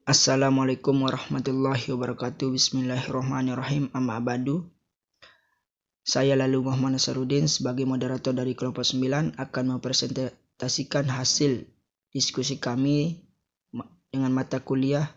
Assalamualaikum warahmatullahi wabarakatuh. Bismillahirrahmanirrahim. Amma ba'du. Saya Lalu Muhammad Nasarudin sebagai moderator dari kelompok 9 akan mempresentasikan hasil diskusi kami dengan mata kuliah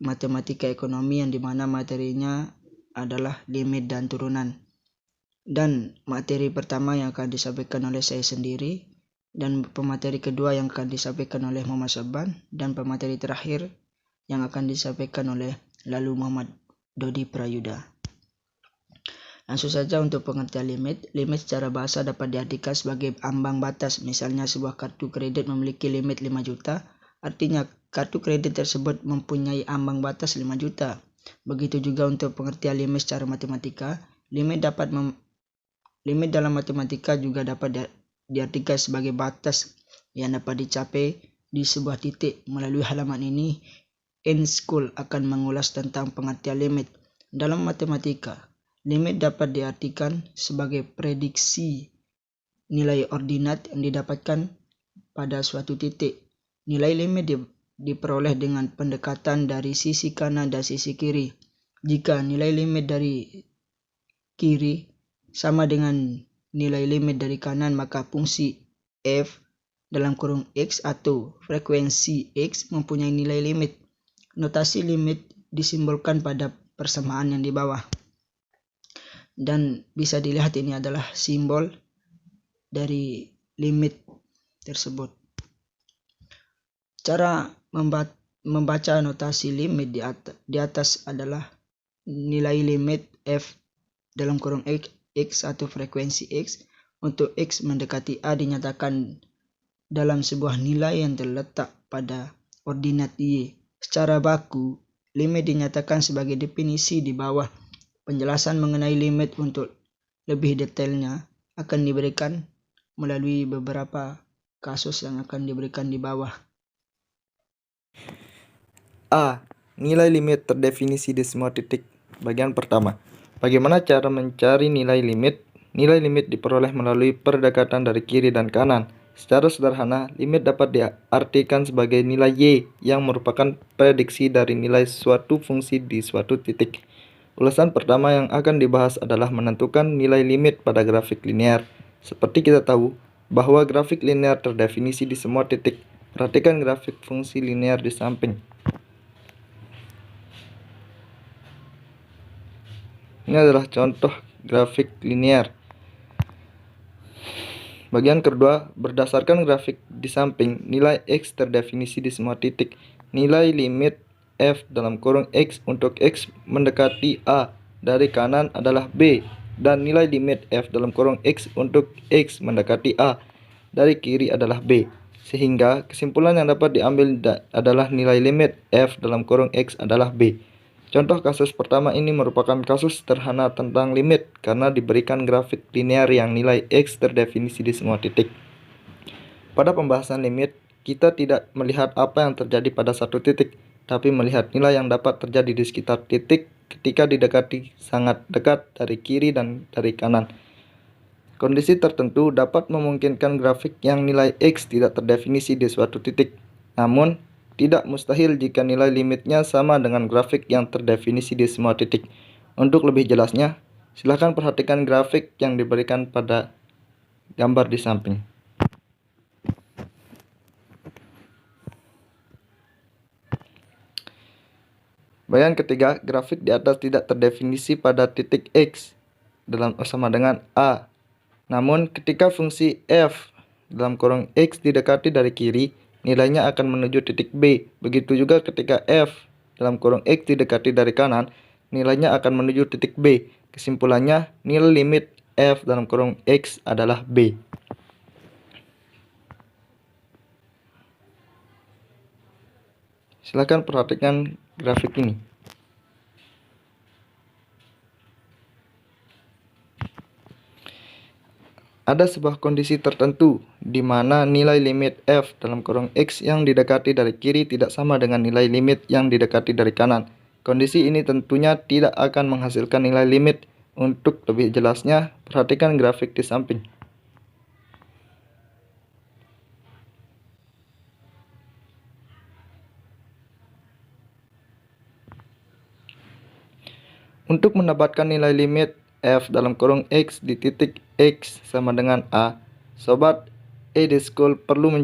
Matematika Ekonomi, yang dimana materinya adalah limit dan turunan. Dan materi pertama yang akan disampaikan oleh saya sendiri, dan pemateri kedua yang akan disampaikan oleh Muhammad Saban, dan pemateri terakhir yang akan disampaikan oleh Lalu Muhammad Dodi Prayuda. Langsung saja untuk pengertian limit. Limit secara bahasa dapat diartikan sebagai ambang batas. Misalnya sebuah kartu kredit memiliki limit 5 juta, artinya kartu kredit tersebut mempunyai ambang batas 5 juta. Begitu juga untuk pengertian limit secara matematika. Limit dalam matematika juga dapat diartikan sebagai batas yang dapat dicapai di sebuah titik. Melalui halaman ini, in school akan mengulas tentang pengertian limit. Dalam matematika, limit dapat diartikan sebagai prediksi nilai ordinat yang didapatkan pada suatu titik. Nilai limit diperoleh dengan pendekatan dari sisi kanan dan sisi kiri. Jika nilai limit dari kiri sama dengan nilai limit dari kanan, maka fungsi f dalam kurung x atau frekuensi x mempunyai nilai limit. Notasi limit disimbolkan pada persamaan yang di bawah. Dan bisa dilihat ini adalah simbol dari limit tersebut. Cara membaca notasi limit di atas adalah nilai limit f dalam kurung x atau frekuensi x. Untuk x mendekati a dinyatakan dalam sebuah nilai yang terletak pada ordinat y. Secara baku, limit dinyatakan sebagai definisi di bawah. Penjelasan mengenai limit untuk lebih detailnya akan diberikan melalui beberapa kasus yang akan diberikan di bawah. A. Nilai limit terdefinisi di semua titik. Bagian pertama. Bagaimana cara mencari nilai limit? Nilai limit diperoleh melalui pendekatan dari kiri dan kanan. Secara sederhana, limit dapat diartikan sebagai nilai y yang merupakan prediksi dari nilai suatu fungsi di suatu titik. Ulasan pertama yang akan dibahas adalah menentukan nilai limit pada grafik linear. Seperti kita tahu bahwa grafik linear terdefinisi di semua titik. Perhatikan grafik fungsi linear di samping. Ini adalah contoh grafik linear. Bagian kedua, berdasarkan grafik di samping, nilai x terdefinisi di semua titik. Nilai limit f dalam kurung x untuk x mendekati a dari kanan adalah b, dan nilai limit f dalam kurung x untuk x mendekati a dari kiri adalah b. Sehingga kesimpulan yang dapat diambil adalah nilai limit f dalam kurung x adalah b. Contoh kasus pertama ini merupakan kasus sederhana tentang limit karena diberikan grafik linear yang nilai x terdefinisi di semua titik. Pada pembahasan limit, kita tidak melihat apa yang terjadi pada satu titik, tapi melihat nilai yang dapat terjadi di sekitar titik ketika didekati sangat dekat dari kiri dan dari kanan. Kondisi tertentu dapat memungkinkan grafik yang nilai x tidak terdefinisi di suatu titik. Namun, tidak mustahil jika nilai limitnya sama dengan grafik yang terdefinisi di semua titik. Untuk lebih jelasnya, silakan perhatikan grafik yang diberikan pada gambar di samping. Bagian ketiga, grafik di atas tidak terdefinisi pada titik x sama dengan a. Namun, ketika fungsi f dalam kurung x didekati dari kiri, nilainya akan menuju titik b. Begitu juga ketika f dalam kurung x didekati dari kanan, nilainya akan menuju titik b. Kesimpulannya, nilai limit f dalam kurung x adalah b. Silakan perhatikan grafik ini. Ada sebuah kondisi tertentu di mana nilai limit f dalam kurung x yang didekati dari kiri tidak sama dengan nilai limit yang didekati dari kanan. Kondisi ini tentunya tidak akan menghasilkan nilai limit. Untuk lebih jelasnya, perhatikan grafik di samping. Untuk mendapatkan nilai limit f dalam kurung x di titik x sama dengan a, sobat School perlu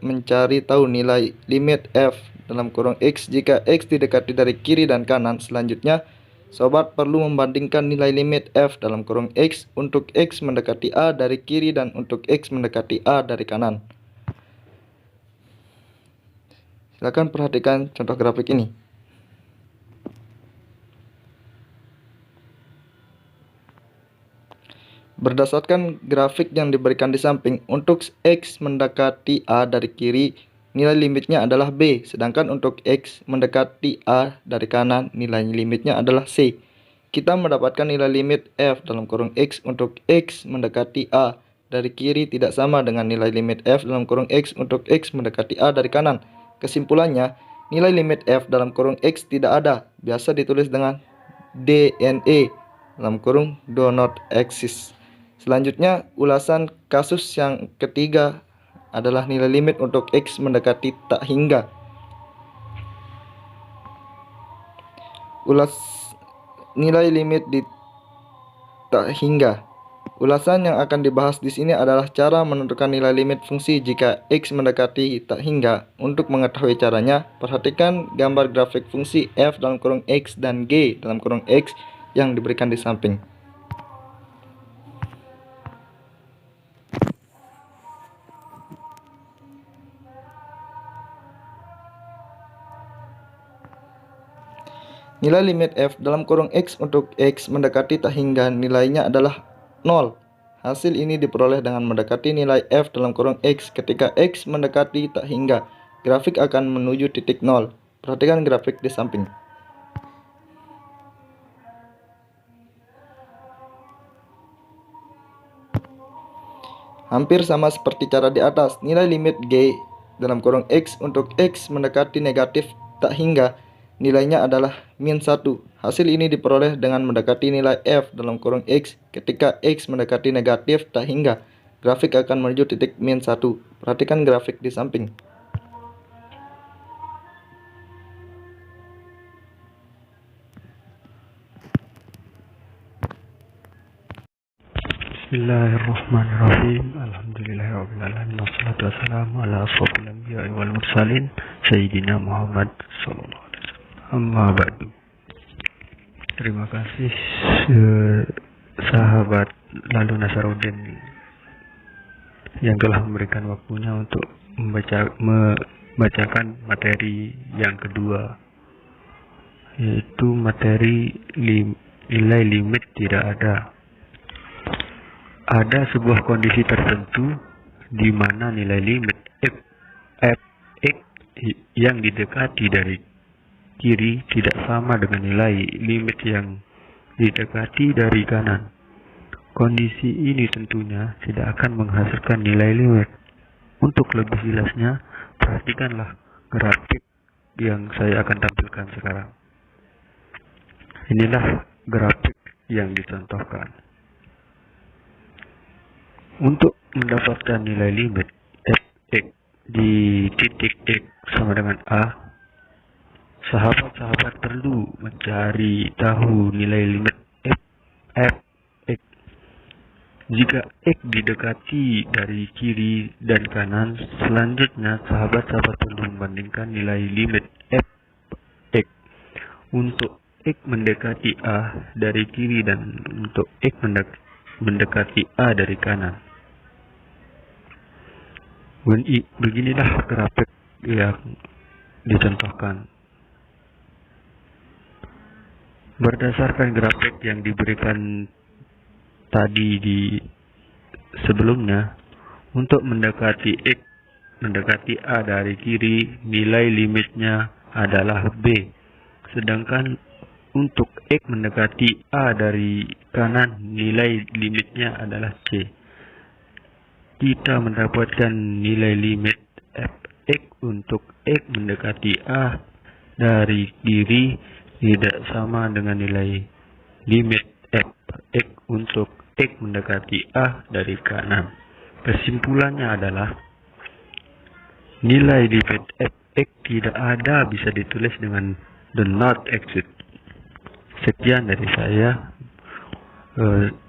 mencari tahu nilai limit f dalam kurung x jika x didekati dari kiri dan kanan. Selanjutnya, sobat perlu membandingkan nilai limit f dalam kurung x untuk x mendekati a dari kiri dan untuk x mendekati a dari kanan. Silakan perhatikan contoh grafik ini. Berdasarkan grafik yang diberikan di samping, untuk x mendekati a dari kiri, nilai limitnya adalah b, sedangkan untuk x mendekati a dari kanan, nilai limitnya adalah c. Kita mendapatkan nilai limit f dalam kurung x untuk x mendekati a dari kiri tidak sama dengan nilai limit f dalam kurung x untuk x mendekati a dari kanan. Kesimpulannya, nilai limit f dalam kurung x tidak ada, biasa ditulis dengan DNE dalam kurung do not exist. Selanjutnya, ulasan kasus yang ketiga adalah nilai limit untuk x mendekati tak hingga. Nilai limit di tak hingga. Ulasan yang akan dibahas di sini adalah cara menentukan nilai limit fungsi jika x mendekati tak hingga. Untuk mengetahui caranya, perhatikan gambar grafik fungsi f dalam kurung x dan g dalam kurung x yang diberikan di samping. Nilai limit f dalam kurung x untuk x mendekati tak hingga nilainya adalah 0. Hasil ini diperoleh dengan mendekati nilai f dalam kurung x ketika x mendekati tak hingga. Grafik akan menuju titik 0. Perhatikan grafik di samping. Hampir sama seperti cara di atas, nilai limit g dalam kurung x untuk x mendekati negatif tak hingga nilainya adalah -1. Hasil ini diperoleh dengan mendekati nilai f dalam kurung x ketika x mendekati negatif tak hingga. Grafik akan menuju titik -1. Perhatikan grafik di samping. Bismillahirrahmanirrahim. Alhamdulillahirrahmanirrahim. Wassalatu wassalamu ala ashrofil anbiya'i wal mursalin Sayyidina Muhammad sallallahu alaihi wasallam. Amma ba'du. Terima kasih sahabat Lalu Nasaruddin yang telah memberikan waktunya untuk membacakan materi yang kedua, yaitu materi nilai limit tidak ada. Ada sebuah kondisi tertentu di mana nilai limit f x yang didekati dari kiri tidak sama dengan nilai limit yang didekati dari kanan. Kondisi ini tentunya tidak akan menghasilkan nilai limit. Untuk lebih jelasnya, perhatikanlah grafik yang saya akan tampilkan sekarang. Inilah grafik yang dicontohkan. Untuk mendapatkan nilai limit f(x) di titik x sama dengan a, sahabat-sahabat perlu mencari tahu nilai limit f(x). Jika x didekati dari kiri dan kanan, selanjutnya sahabat-sahabat perlu membandingkan nilai limit f(x) untuk x mendekati a dari kiri dan untuk x mendekati a dari kanan. Beginilah grafik yang dicontohkan. Berdasarkan grafik yang diberikan tadi di sebelumnya, untuk mendekati x mendekati a dari kiri, nilai limitnya adalah b. Sedangkan untuk x mendekati a dari kanan, nilai limitnya adalah c. Kita mendapatkan nilai limit f(x) untuk x mendekati a dari kiri tidak sama dengan nilai limit f(x) untuk x mendekati a dari kanan. Kesimpulannya adalah nilai limit f(x) tidak ada bisa ditulis dengan do not exist. Sekian dari saya.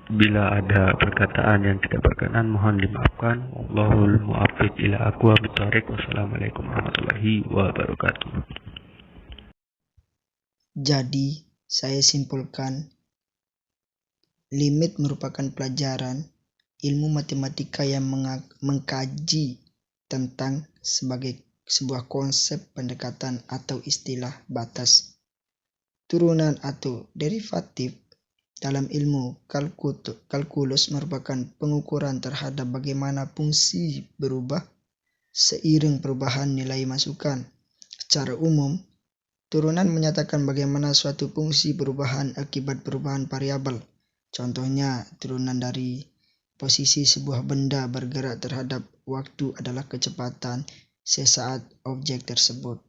Bila ada perkataan yang tidak berkenan mohon dimaafkan. Wallahul muwaffiq ila aqwamit thoriq. Wassalamualaikum warahmatullahi wabarakatuh. Jadi, saya simpulkan, limit merupakan pelajaran ilmu matematika yang mengkaji tentang sebagai sebuah konsep pendekatan atau istilah batas. Turunan atau derivatif dalam ilmu kalkulus merupakan pengukuran terhadap bagaimana fungsi berubah seiring perubahan nilai masukan. Secara umum, turunan menyatakan bagaimana suatu fungsi perubahan akibat perubahan variabel. Contohnya, turunan dari posisi sebuah benda bergerak terhadap waktu adalah kecepatan sesaat objek tersebut.